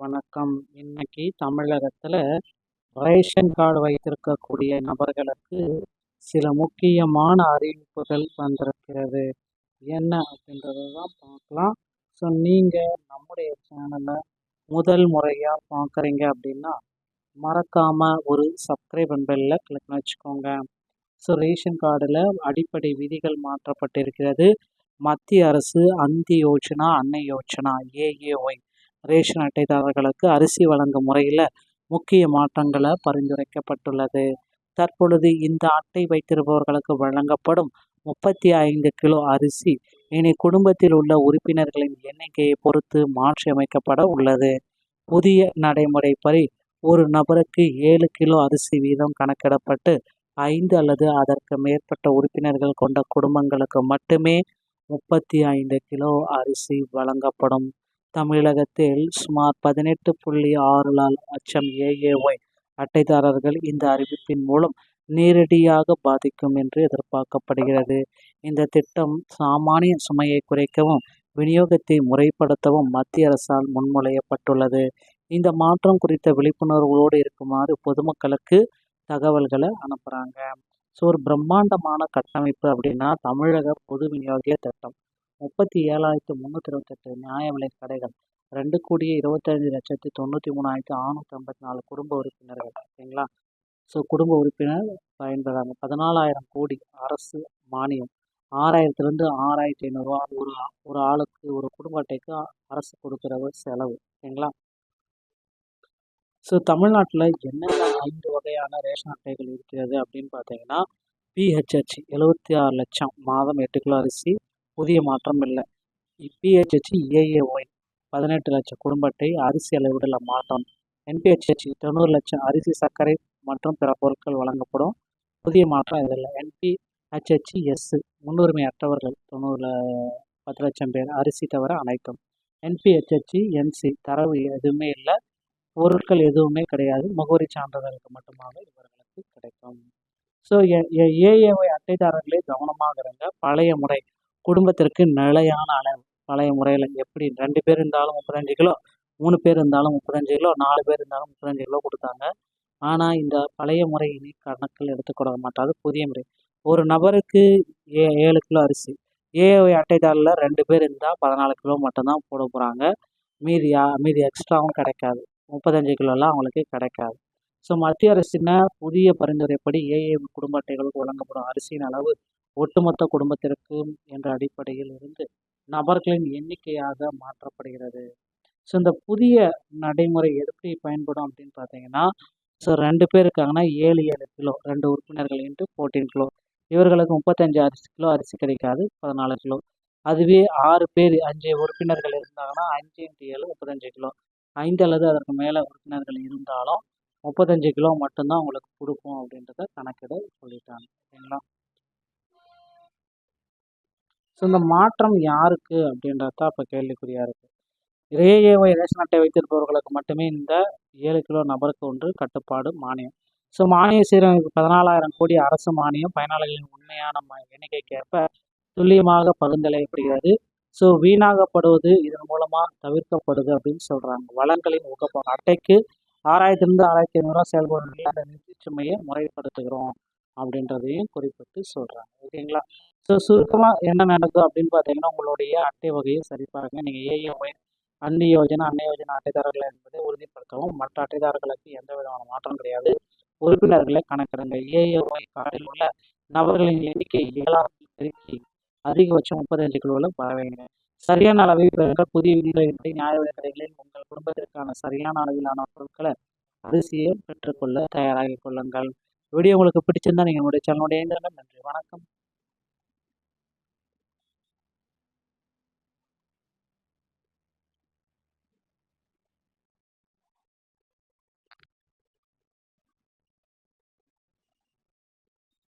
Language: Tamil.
வணக்கம். இன்னைக்கு தமிழகத்துல ரேஷன் கார்டு வைத்திருக்கக்கூடிய நபர்களுக்கு சில முக்கியமான அறிவிப்புகள் வந்திருக்கிறது. என்ன அப்படின்றத தான் பார்க்கலாம். ஸோ நீங்கள் நம்முடைய சேனலை முதல் முறையாக பார்க்குறீங்க அப்படின்னா மறக்காமல் ஒரு சப்ஸ்கிரைப் பெல்ல கிளிக் பண்ணி வச்சுக்கோங்க. ஸோ ரேஷன் கார்டில் அடிப்படை விதிகள் மாற்றப்பட்டிருக்கிறது. மத்திய அரசு அந்தி யோஜனா, அன்னை யோஜனா, ஏஏஒய் ரேஷன் அட்டைதாரர்களுக்கு அரிசி வழங்கும் முறையில் முக்கிய மாற்றங்களை பரிந்துரைக்கப்பட்டுள்ளது. தற்பொழுது இந்த அட்டை வைத்திருப்பவர்களுக்கு வழங்கப்படும் 35 கிலோ அரிசி இனி குடும்பத்தில் உள்ள உறுப்பினர்களின் எண்ணிக்கையை பொறுத்து மாற்றி அமைக்கப்பட உள்ளது. புதிய நடைமுறைப்படி ஒரு நபருக்கு 7 கிலோ அரிசி வீதம் கணக்கிடப்பட்டு 5 அல்லது அதற்கு மேற்பட்ட உறுப்பினர்கள் கொண்ட குடும்பங்களுக்கு மட்டுமே 35 கிலோ அரிசி வழங்கப்படும். தமிழகத்தில் சுமார் 18.6 லட்சம் ஏஏஒய் அட்டைதாரர்கள் இந்த அறிவிப்பின் மூலம் நேரடியாக பாதிக்கும் என்று எதிர்பார்க்கப்படுகிறது. இந்த திட்டம் சாமானிய சுமையை குறைக்கவும் விநியோகத்தை முறைப்படுத்தவும் மத்திய அரசால் முன்மொழியப்பட்டுள்ளது. இந்த மாற்றம் குறித்த விழிப்புணர்வோடு இருக்குமாறு பொதுமக்களுக்கு தகவல்களை அனுப்புகிறாங்க. ஸோ ஒரு பிரம்மாண்டமான கட்டமைப்பு அப்படின்னா தமிழக பொது விநியோக திட்டம் 37,328 நியாய விலை கடைகள், 2,25,93,654 குடும்ப உறுப்பினர்கள். ஓகேங்களா? ஸோ குடும்ப உறுப்பினர் பயன்பெறாங்க. 14,000 கோடி அரசு மானியம், 6,000லேருந்து 6,500 ரூபா ஒரு ஆளுக்கு, ஒரு குடும்ப அட்டைக்கு அரசு கொடுக்குற செலவு. ஓகேங்களா? ஸோ தமிழ்நாட்டில் என்னென்ன 5 வகையான ரேஷன் அட்டைகள் இருக்கிறது அப்படின்னு பார்த்தீங்கன்னா, பிஹெச்ஹெச் 76 லட்சம், மாதம் 8 கிலோ அரிசி, புதிய மாற்றம் இல்லை. பிஹெச்ஹெச் ஏஏஒய் 18 லட்சம் குடும்ப அட்டை, அரிசி அளவிடல மாற்றம். என்பிஹெச்ஹெச் 90 லட்சம், அரிசி, சர்க்கரை மற்றும் பிற பொருட்கள் வழங்கப்படும், புதிய மாற்றம் இதில். என்பிஹெச்ஹெச் எஸ் முன்னுரிமை அற்றவர்கள் 10 லட்சம் பேர், அரிசி தவிர அனைத்தும். என்பிஹெச்ஹெச் என்சி தரவு எதுவுமே இல்லை, பொருட்கள் எதுவுமே கிடையாது, முகவரி சான்றிதழுக்கு மட்டுமாக இவர்களுக்கு கிடைக்கும். ஸோ ஏஏஒய் அட்டைதாரர்களே கவனமாக இருங்க. பழைய முறை குடும்பத்திற்கு நிலையான அளவு. பழைய முறையில் எப்படி 2 பேர் இருந்தாலும் 35 கிலோ, 3 பேர் இருந்தாலும் 35 கிலோ, 4 பேர் இருந்தாலும் 35 கிலோ கொடுத்தாங்க. ஆனால் இந்த பழைய முறை இனி கணக்கில் எடுத்துக்கொள்ள மாட்டாது. புதிய முறை ஒரு நபருக்கு 7 கிலோ அரிசி, ஏஏஒய் அட்டைதாரில் 2 பேர் இருந்தால் 14 கிலோ மட்டும்தான் போட போகிறாங்க. மீதி எக்ஸ்ட்ராவும் கிடைக்காது. 35 கிலோலாம் அவங்களுக்கு கிடைக்காது. ஸோ மத்திய அரசின் புதிய பரிந்துரைப்படி ஏஏஒய் குடும்ப அட்டைகளுக்கு வழங்கப்படும் அரிசியின் அளவு ஒட்டுமொத்த குடும்பத்திற்கு என்ற அடிப்படையில் இருந்து நபர்களின் எண்ணிக்கையாக மாற்றப்படுகிறது. ஸோ இந்த புதிய நடைமுறை எப்படி பயன்படும் அப்படின்னு பார்த்தீங்கன்னா, ஸோ 2 பேர் இருக்காங்கன்னா 7 கிலோ, 2 உறுப்பினர்கள் இன்ட்டு 14 கிலோ, இவர்களுக்கு 35 கிலோ அரிசி கிடைக்காது, 14 கிலோ. அதுவே 6 பேர் 5 உறுப்பினர்கள் இருந்தாங்கன்னா 5 × 7 35 கிலோ, 5 அல்லது அதற்கு மேலே உறுப்பினர்கள் இருந்தாலும் 35 கிலோ மட்டும்தான் உங்களுக்கு கொடுக்கும் அப்படின்றத கணக்கிட சொல்லிட்டாங்க. சரிங்களா? ஸோ இந்த மாற்றம் யாருக்கு அப்படின்றது தான் இப்போ கேள்விக்குறியாக இருக்குது. ஏஏஒய் ரேஷன் அட்டை வைத்திருப்பவர்களுக்கு மட்டுமே இந்த 7 கிலோ நபருக்கு ஒன்று கட்டுப்பாடு மானியம். ஸோ மானிய சீரமைப்பு 14,000 கோடி அரசு மானியம் பயனாளிகளின் உண்மையான எண்ணிக்கைக்கேற்ப துல்லியமாக பகிர்ந்தளிக்கப்படுகிறது. ஸோ வீணாகப்படுவது இதன் மூலமாக தவிர்க்கப்படுது அப்படின்னு சொல்கிறாங்க. வளங்களின் ஊக்கப்பாடு அட்டைக்கு 6,000லேருந்து 6,500 ரூபா செயல்படும் அந்த நிதி சுமையை முறைப்படுத்துகிறோம் அப்படின்றதையும் குறிப்பிட்டு சொல்கிறாங்க. ஓகேங்களா? ஸோ சுருக்கமாக என்ன நடக்கும் அப்படின்னு பார்த்தீங்கன்னா, உங்களுடைய அட்டை வகையை சரிபாருங்க. நீங்கள் ஏஏஒய் அந்தி யோஜனா, அன்னை யோஜனா அட்டைதாரர்கள் என்பதை உறுதிப்படுத்தவும். மற்ற அட்டைதாரர்களுக்கு எந்த விதமான மாற்றம் கிடையாது. உறுப்பினர்களை கணக்கிடுங்க. ஏஏஒய் கார்டில் உள்ள நபர்களின் எண்ணிக்கை 7ஆல் பெருக்கி அதிகபட்சம் 35 கிலோவில் பரவைங்க. சரியான அளவை பெறுங்க. புதிய விதிகளின்படி நியாய விலைக் கடைகளில் உங்கள் குடும்பத்திற்கான சரியான அளவிலான பொருட்களை அரிசியை பெற்றுக்கொள்ள தயாராகிக் கொள்ளுங்கள். வீடியோ உங்களுக்கு பிடிச்சிருந்தா நீங்கள் என்னுடைய சேனலுடைய நன்றி. வணக்கம்.